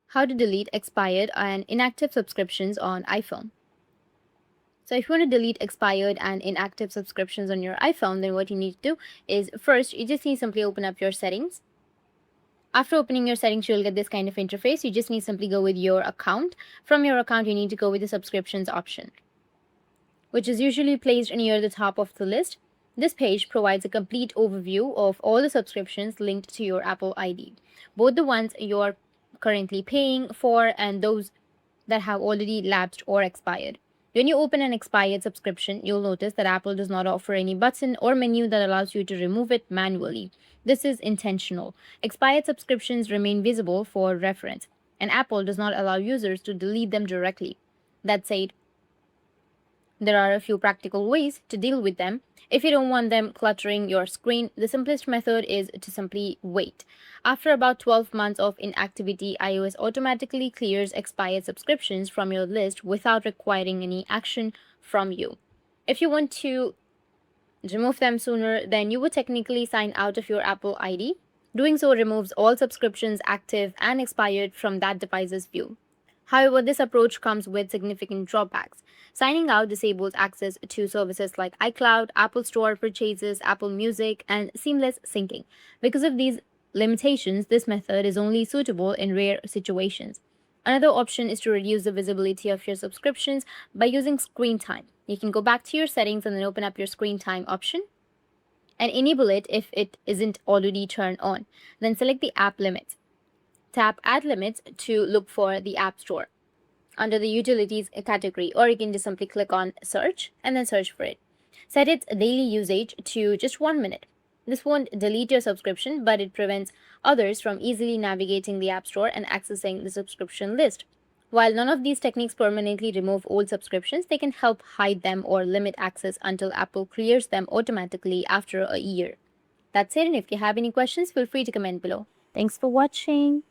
How to delete expired and inactive subscriptions on iPhone. So if you want to delete expired and inactive subscriptions on your iPhone, then what you need to do is first you just need to simply open up your settings. After opening your settings, you'll get this kind of interface. You just need to simply go with your account. From your account, you need to go with the subscriptions option, which is usually placed near the top of the list. This page provides a complete overview of all the subscriptions linked to your Apple ID, both the ones you're currently paying for and those that have already lapsed or expired. When you open an expired subscription, you'll notice that Apple does not offer any button or menu that allows you to remove it manually. This is intentional. Expired subscriptions remain visible for reference, and Apple does not allow users to delete them directly. That said, there are a few practical ways to deal with them. If you don't want them cluttering your screen, the simplest method is to simply wait. After about 12 months of inactivity, iOS automatically clears expired subscriptions from your list without requiring any action from you. If you want to remove them sooner, then you would technically sign out of your Apple ID. Doing so removes all subscriptions active and expired from that device's view. However, this approach comes with significant drawbacks. Signing out disables access to services like iCloud, Apple Store purchases, Apple Music, and seamless syncing. Because of these limitations, this method is only suitable in rare situations. Another option is to reduce the visibility of your subscriptions by using screen time. You can go back to your settings and then open up your screen time option and enable it if it isn't already turned on. Then select the app limits. Tap Add Limits to look for the App Store under the Utilities category, or you can just simply click on Search and then search for it. Set its daily usage to just 1 minute. This won't delete your subscription, but it prevents others from easily navigating the App Store and accessing the subscription list. While none of these techniques permanently remove old subscriptions, they can help hide them or limit access until Apple clears them automatically after a year. That's it, and if you have any questions, feel free to comment below. Thanks for watching.